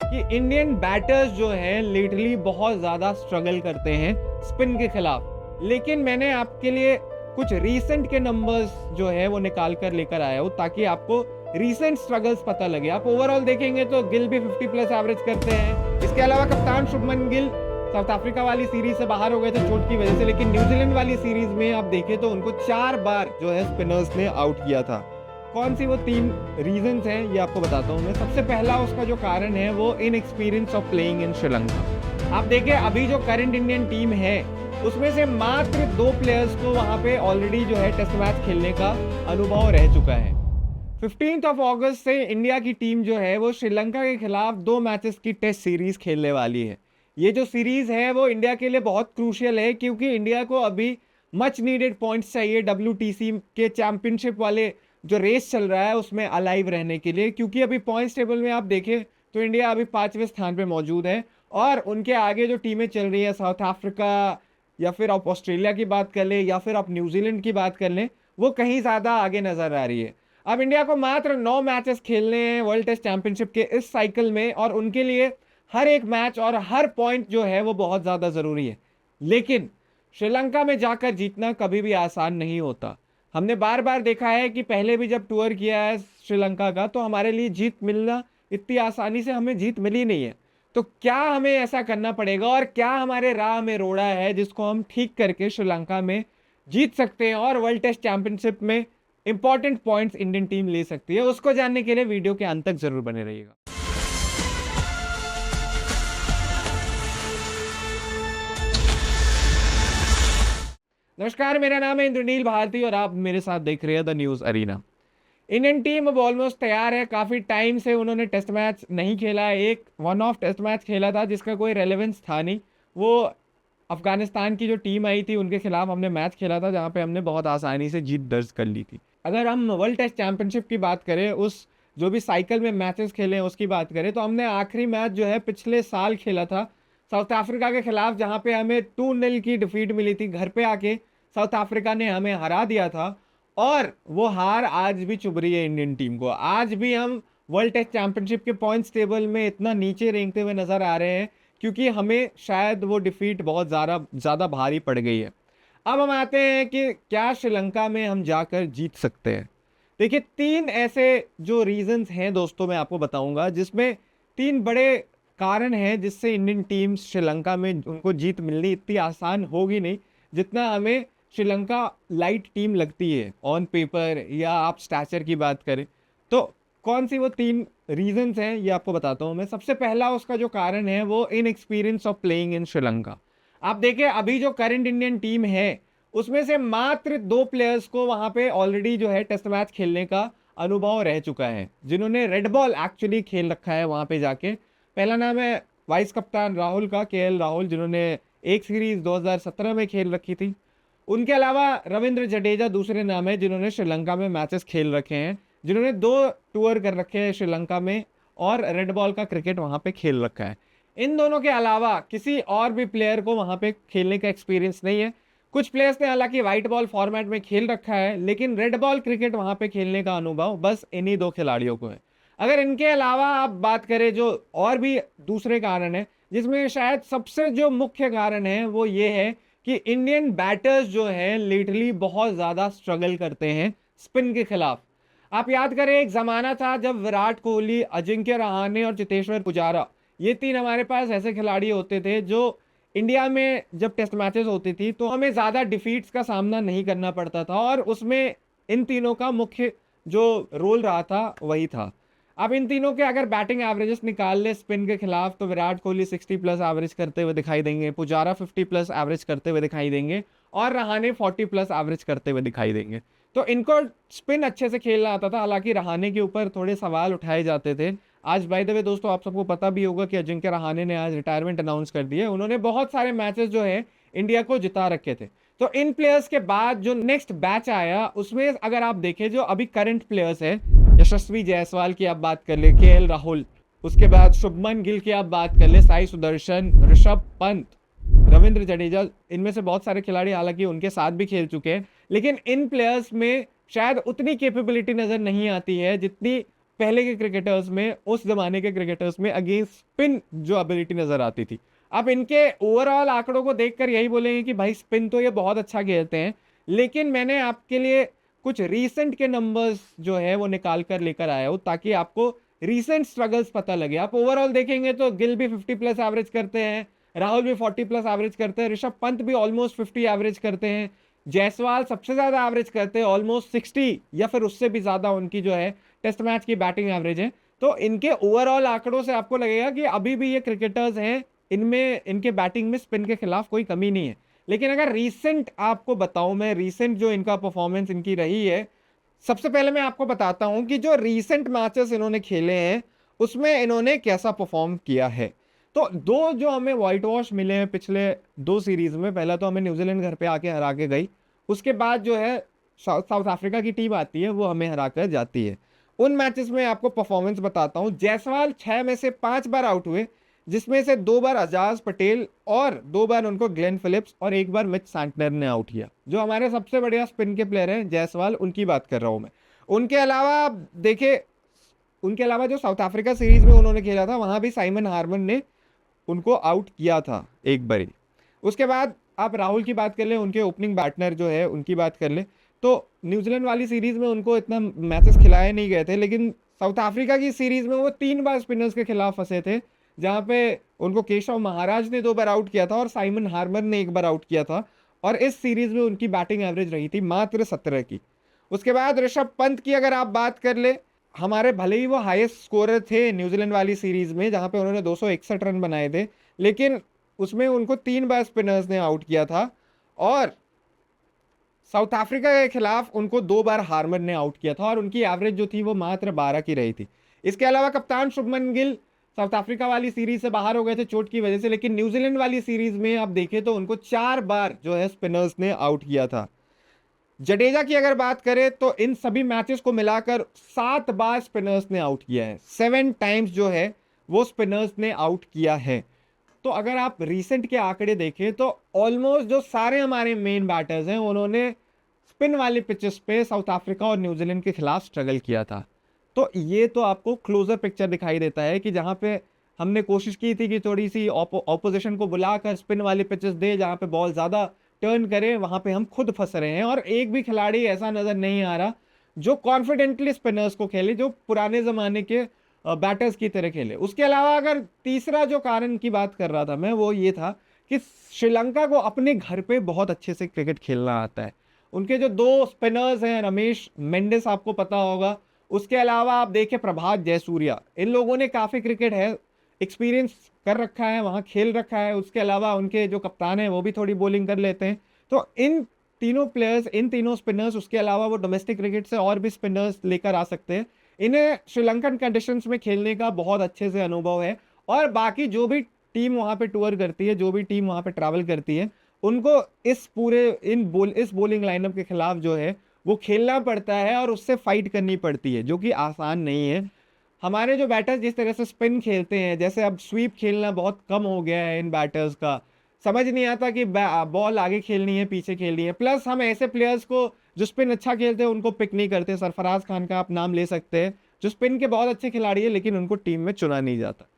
कि Indian batters जो हैं लिटरली बहुत ज़्यादा स्ट्रगल करते हैं स्पिन के खिलाफ। लेकिन मैंने आपके लिए कुछ रीसेंट के नंबर्स जो है वो निकाल कर लेकर आया हूँ ताकि आपको रीसेंट स्ट्रगल्स पता लगे। आप ओवरऑल देखेंगे तो गिल भी 50 प्लस एवरेज करते हैं। इसके अलावा कप्तान शुभमन गिल साउथ अफ्रीका वाली सीरीज से बाहर हो गए थे चोट की वजह से, लेकिन न्यूजीलैंड वाली सीरीज में आप देखें तो उनको 4 बार जो है स्पिनर्स ने आउट किया था। कौन सी वो 3 रीजंस हैं ये आपको बताता हूँ मैं। सबसे पहला उसका जो कारण है वो inexperience of playing in Sri Lanka. आप देखें अभी जो करंट इंडियन टीम है उसमें से मात्र 2 प्लेयर्स को वहां पे ऑलरेडी जो है टेस्ट मैच खेलने का अनुभव रह चुका है। 15 अगस्त से इंडिया की टीम जो है वो श्रीलंका के खिलाफ 2 मैचेस की टेस्ट सीरीज खेलने वाली है। ये जो सीरीज है वो इंडिया के लिए बहुत क्रूशियल है क्योंकि इंडिया को अभी मच नीडेड पॉइंट्स चाहिए WTC के चैंपियनशिप वाले जो रेस चल रहा है उसमें अलाइव रहने के लिए, क्योंकि अभी पॉइंट्स टेबल में आप देखें तो इंडिया अभी 5वें स्थान पे मौजूद है और उनके आगे जो टीमें चल रही है साउथ अफ्रीका या फिर आप ऑस्ट्रेलिया की बात कर लें या फिर आप न्यूजीलैंड की बात कर लें वो कहीं ज़्यादा आगे नजर आ रही है। अब इंडिया को मात्र 9 मैचेस खेलने हैं वर्ल्ड टेस्ट चैंपियनशिप के इस साइकिल में और उनके लिए हर एक मैच और हर पॉइंट जो है वो बहुत ज़्यादा ज़रूरी है। लेकिन श्रीलंका में जाकर जीतना कभी भी आसान नहीं होता। हमने बार बार देखा है कि पहले भी जब टूर किया है श्रीलंका का तो हमारे लिए जीत मिलना इतनी आसानी से हमें जीत मिली नहीं है। तो क्या हमें ऐसा करना पड़ेगा और क्या हमारे राह में रोड़ा है जिसको हम ठीक करके श्रीलंका में जीत सकते हैं और वर्ल्ड टेस्ट चैंपियनशिप में इंपॉर्टेंट पॉइंट्स इंडियन टीम ले सकती है, उसको जानने के लिए वीडियो के अंत तक जरूर बने रहिएगा। नमस्कार, मेरा नाम है इंद्रनील भारती और आप मेरे साथ देख रहे हैं the news arena. Indian team अब ऑलमोस्ट तैयार है। काफ़ी टाइम से उन्होंने टेस्ट मैच नहीं खेला है। एक वन ऑफ टेस्ट मैच खेला था जिसका कोई रेलेवेंस था नहीं। वो अफगानिस्तान की जो टीम आई थी उनके खिलाफ हमने मैच खेला था जहाँ पे हमने बहुत आसानी से जीत दर्ज कर ली थी। अगर हम वर्ल्ड टेस्ट चैंपियनशिप की बात करें, उस जो भी साइकिल में मैचेस खेले हैं उसकी बात करें, तो हमने आखिरी मैच जो है पिछले साल खेला था साउथ अफ्रीका के खिलाफ, जहाँ पे हमें 2-0 की डिफीट मिली थी। घर पे आके साउथ अफ्रीका ने हमें हरा दिया था और वो हार आज भी चुभ रही है इंडियन टीम को। आज भी हम वर्ल्ड टेस्ट चैंपियनशिप के पॉइंट्स टेबल में इतना नीचे रेंगते हुए नजर आ रहे हैं क्योंकि हमें शायद वो डिफीट बहुत ज़्यादा भारी पड़ गई है। अब हम आते हैं कि क्या श्रीलंका में हम जाकर जीत सकते हैं। देखिए 3 ऐसे जो रीजंस हैं दोस्तों मैं आपको बताऊंगा जिसमें 3 बड़े कारण हैं जिससे इंडियन टीम श्रीलंका में उनको जीत मिलनी इतनी आसान होगी नहीं जितना हमें श्रीलंका लाइट टीम लगती है ऑन पेपर या आप स्टैचर की बात करें। तो कौन सी वो 3 रीजंस हैं ये आपको बताता हूँ मैं। सबसे पहला उसका जो कारण है वो inexperience of playing in Sri Lanka. आप देखें अभी जो करंट इंडियन टीम है उसमें से मात्र 2 प्लेयर्स को वहां पे ऑलरेडी जो है टेस्ट मैच खेलने का अनुभव रह चुका है, जिन्होंने रेड बॉल एक्चुअली खेल रखा है वहां पे जाके। पहला नाम है वाइस कप्तान राहुल का, KL राहुल, जिन्होंने एक सीरीज 2017 में खेल रखी थी। उनके अलावा रविंद्र जडेजा दूसरे नाम है जिन्होंने श्रीलंका में मैचेस खेल रखे हैं, जिन्होंने 2 टूर कर रखे हैं श्रीलंका में और रेड बॉल का क्रिकेट वहां पे खेल रखा है। इन दोनों के अलावा किसी और भी प्लेयर को वहां पे खेलने का एक्सपीरियंस नहीं है। कुछ प्लेयर्स ने हालांकि व्हाइट बॉल फॉर्मेट में खेल रखा है लेकिन रेड बॉल क्रिकेट वहां पे खेलने का अनुभव बस इन्हीं 2 खिलाड़ियों को है। अगर इनके अलावा आप बात करें जो और भी दूसरे कारण है, जिसमें शायद सबसे जो मुख्य कारण है वो ये है कि इंडियन बैटर्स जो हैं लिटरली बहुत ज़्यादा स्ट्रगल करते हैं स्पिन के खिलाफ। आप याद करें एक ज़माना था जब विराट कोहली, अजिंक्य रहाणे और चेतेश्वर पुजारा, ये 3 हमारे पास ऐसे खिलाड़ी होते थे जो इंडिया में जब टेस्ट मैचेस होती थी तो हमें ज़्यादा डिफीट्स का सामना नहीं करना पड़ता था और उसमें इन तीनों का मुख्य जो रोल रहा था वही था। अब इन तीनों के अगर बैटिंग एवरेजेस निकाल ले स्पिन के खिलाफ तो विराट कोहली 60 प्लस एवरेज करते हुए दिखाई देंगे, पुजारा 50 प्लस एवरेज करते हुए दिखाई देंगे और रहाणे 40 प्लस एवरेज करते हुए दिखाई देंगे। तो इनको स्पिन अच्छे से खेलना आता था। हालांकि रहाणे के ऊपर थोड़े सवाल उठाए जाते थे। आज बाय द वे दोस्तों आप सबको पता भी होगा कि अजिंक्य रहाणे ने आज रिटायरमेंट अनाउंस कर दिए। उन्होंने बहुत सारे मैचेस जो है इंडिया को जिता रखे थे। तो इन प्लेयर्स के बाद जो नेक्स्ट बैच आया उसमें अगर आप देखें जो अभी करंट प्लेयर्स है, यशस्वी जायसवाल की आप बात कर ले, KL राहुल, उसके बाद शुभमन गिल की आप बात कर ले, साई सुदर्शन, ऋषभ पंत, रविंद्र जडेजा, इनमें से बहुत सारे खिलाड़ी हालांकि उनके साथ भी खेल चुके हैं लेकिन इन प्लेयर्स में शायद उतनी कैपेबिलिटी नजर नहीं आती है जितनी पहले के क्रिकेटर्स में, उस जमाने के क्रिकेटर्स में अगेंस्ट स्पिन जो एबिलिटी नजर आती थी। आप इनके ओवरऑल आंकड़ों को देखकर यही बोलेंगे कि भाई स्पिन तो ये बहुत अच्छा खेलते हैं, लेकिन मैंने आपके लिए कुछ रीसेंट के नंबर्स जो है वो निकाल कर लेकर आया हूं, ताकि आपको रीसेंट स्ट्रगल्स पता लगे। आप ओवरऑल देखेंगे तो गिल भी 50 प्लस एवरेज करते हैं, राहुल भी 40 प्लस एवरेज करते हैं, ऋषभ पंत भी ऑलमोस्ट 50 एवरेज करते हैं, जायसवाल सबसे ज्यादा एवरेज करते हैं ऑलमोस्ट 60 या फिर उससे भी ज्यादा उनकी जो है टेस्ट मैच की बैटिंग एवरेज है। तो इनके ओवरऑल आंकड़ों से आपको लगेगा कि अभी भी ये क्रिकेटर्स हैं, इनमें इनके बैटिंग में स्पिन के खिलाफ कोई कमी नहीं है। लेकिन अगर रीसेंट आपको बताऊं मैं, रीसेंट जो इनका परफॉर्मेंस इनकी रही है, सबसे पहले मैं आपको बताता हूं कि जो रीसेंट मैचेस इन्होंने खेले हैं उसमें इन्होंने कैसा परफॉर्म किया है। तो दो जो हमें व्हाइट वॉश मिले हैं पिछले दो सीरीज में, पहला तो हमें न्यूजीलैंड घर पे आके हरा के गई, उसके बाद जो है साउथ अफ्रीका की टीम आती है, वो हमें हरा कर जाती है। उन मैचेस में आपको परफॉर्मेंस बताता हूं। जायसवाल 6 में से 5 बार आउट हुए, जिसमें से 2 बार अजाज पटेल और 2 बार उनको ग्लेन फिलिप्स और 1 बार मिच सैंटनर ने आउट किया। जो हमारे सबसे बढ़िया स्पिन के प्लेयर हैं जायसवाल, उनकी बात कर रहा हूं मैं। उनके अलावा आप देखे, उनके अलावा जो साउथ अफ्रीका सीरीज में उन्होंने खेला था, वहां भी साइमन हार्मन ने उनको आउट किया था एक बारी। उसके बाद आप राहुल की बात कर ले, उनके ओपनिंग बैटनर जो है उनकी बात कर ले, तो न्यूजीलैंड वाली सीरीज में उनको इतना मैचेस खिलाए नहीं गए थे, लेकिन साउथ अफ्रीका की सीरीज में वो 3 बार स्पिनर्स के खिलाफ फंसे थे, जहां पे उनको केशव महाराज ने 2 बार आउट किया था और साइमन हार्मर ने 1 बार आउट किया था। और इस सीरीज में उनकी बैटिंग एवरेज रही थी मात्र 17 की। उसके बाद ऋषभ पंत की अगर आप बात कर ले, हमारे भले ही वो हाईएस्ट स्कोरर थे न्यूजीलैंड वाली सीरीज में जहां पे उन्होंने 261 रन बनाए थे, लेकिन उसमें उनको 3 बार स्पिनर्स ने आउट किया था, और साउथ अफ्रीका के खिलाफ उनको 2 बार हार्मर ने आउट किया था, और उनकी एवरेज जो थी वो मात्र 12 की रही थी। इसके अलावा कप्तान शुभमन गिल साउथ अफ्रीका वाली सीरीज से बाहर हो गए थे चोट की वजह से, लेकिन न्यूजीलैंड वाली सीरीज में आप देखें तो उनको 4 बार जो है स्पिनर्स ने आउट किया था। जडेजा की अगर बात करें तो इन सभी मैचेस को मिलाकर 7 बार स्पिनर्स ने आउट किया है, 7 टाइम्स जो है वो स्पिनर्स ने आउट किया है। तो अगर आप रीसेंट के आंकड़े देखें तो ऑलमोस्ट जो सारे हमारे मेन बैटर्स हैं उन्होंने स्पिन वाली पिचेस पे साउथ अफ्रीका और न्यूजीलैंड के खिलाफ स्ट्रगल किया था। तो ये तो आपको क्लोजर पिक्चर दिखाई देता है कि जहां पे हमने कोशिश की थी कि थोड़ी सी ऑपोजिशन को बुलाकर स्पिन वाली पिचेस दे जहां पे बॉल ज़्यादा टर्न करे, वहां पे हम खुद फंस रहे हैं, और एक भी खिलाड़ी ऐसा नज़र नहीं आ रहा जो कॉन्फिडेंटली स्पिनर्स को खेले, जो पुराने ज़माने के बैटर्स की तरह खेले। उसके अलावा अगर तीसरा जो कारण की बात कर रहा था मैं, वो ये था कि श्रीलंका को अपने घर पे बहुत अच्छे से क्रिकेट खेलना आता है। उनके जो 2 स्पिनर्स हैं, रमेश मेंडिस आपको पता होगा, उसके अलावा आप देखें प्रभात जयसूर्या, इन लोगों ने काफ़ी क्रिकेट है एक्सपीरियंस कर रखा है, वहाँ खेल रखा है। उसके अलावा उनके जो कप्तान हैं वो भी थोड़ी बॉलिंग कर लेते हैं। तो इन तीनों प्लेयर्स, इन तीनों स्पिनर्स, उसके अलावा वो डोमेस्टिक क्रिकेट से और भी स्पिनर्स लेकर आ सकते हैं। इन्हें श्रीलंकन कंडीशंस में खेलने का बहुत अच्छे से अनुभव है, और बाकी जो भी टीम वहाँ पे टूर करती है, जो भी टीम वहाँ पे ट्रैवल करती है, उनको इस पूरे इस बॉलिंग लाइनअप के खिलाफ जो है वो खेलना पड़ता है और उससे फाइट करनी पड़ती है, जो कि आसान नहीं है। हमारे जो बैटर्स जिस तरह से स्पिन खेलते हैं, जैसे अब स्वीप खेलना बहुत कम हो गया है इन बैटर्स का, समझ नहीं आता कि बॉल आगे खेलनी है पीछे खेलनी है। प्लस हम ऐसे प्लेयर्स को जो स्पिन अच्छा खेलते हैं उनको पिक नहीं करते। सरफराज खान का आप नाम ले सकते हैं, जो स्पिन के बहुत अच्छे खिलाड़ी है, लेकिन उनको टीम में चुना नहीं जाता।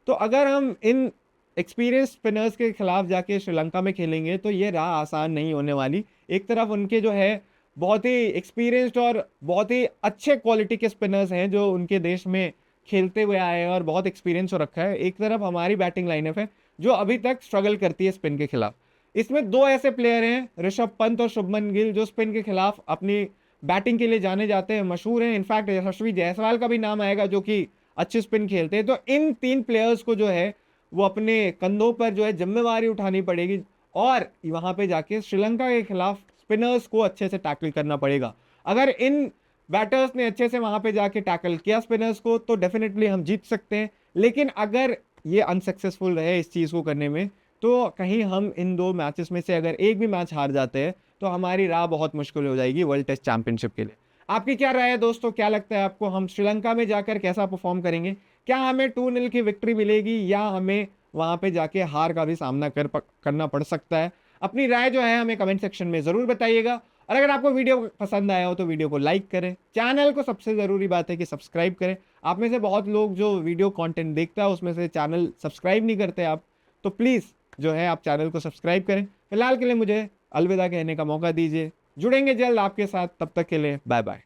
तो अगर हम इन एक्सपीरियंस स्पिनर्स के खिलाफ जाके श्रीलंका में खेलेंगे तो ये राह आसान नहीं होने वाली। एक तरफ उनके जो है बहुत ही एक्सपीरियंस्ड और बहुत ही अच्छे क्वालिटी के स्पिनर्स हैं जो उनके देश में खेलते हुए आए हैं और बहुत एक्सपीरियंस हो रखा है, एक तरफ हमारी बैटिंग लाइनअप है जो अभी तक स्ट्रगल करती है स्पिन के खिलाफ। इसमें 2 ऐसे प्लेयर हैं, ऋषभ पंत और शुभमन गिल, जो स्पिन के खिलाफ अपनी बैटिंग के लिए जाने जाते हैं, मशहूर हैं। इनफैक्ट यशस्वी जायसवाल का भी नाम आएगा जो कि अच्छे स्पिन खेलते हैं। तो इन 3 प्लेयर्स को जो है वो अपने कंधों पर जो है जिम्मेवारी उठानी पड़ेगी, और वहां पे जाके श्रीलंका के खिलाफ स्पिनर्स को अच्छे से टैकल करना पड़ेगा। अगर इन बैटर्स ने अच्छे से वहां पे जाके टैकल किया स्पिनर्स को तो डेफिनेटली हम जीत सकते हैं, लेकिन अगर ये अनसक्सेसफुल रहे इस चीज़ को करने में तो कहीं हम इन 2 मैचेस में से अगर एक भी मैच हार जाते हैं तो हमारी राह बहुत मुश्किल हो जाएगी वर्ल्ड टेस्ट चैंपियनशिप के लिए। आपकी क्या राय है दोस्तों? क्या लगता है आपको, हम श्रीलंका में जाकर कैसा परफॉर्म करेंगे? क्या हमें 2-0 की विक्ट्री मिलेगी, या हमें वहां पे जाके हार का भी सामना करना पड़ सकता है? अपनी राय जो है हमें कमेंट सेक्शन में ज़रूर बताइएगा, और अगर आपको वीडियो पसंद आया हो तो वीडियो को लाइक करें, चैनल को सबसे ज़रूरी बात है कि सब्सक्राइब करें। आप में से बहुत लोग जो वीडियो कंटेंट देखता है उसमें से चैनल सब्सक्राइब नहीं करते आप, तो प्लीज़ जो है आप चैनल को सब्सक्राइब करें। फिलहाल के लिए मुझे अलविदा कहने का मौका दीजिए। जुड़ेंगे जल्द आपके साथ, तब तक के लिए बाय बाय।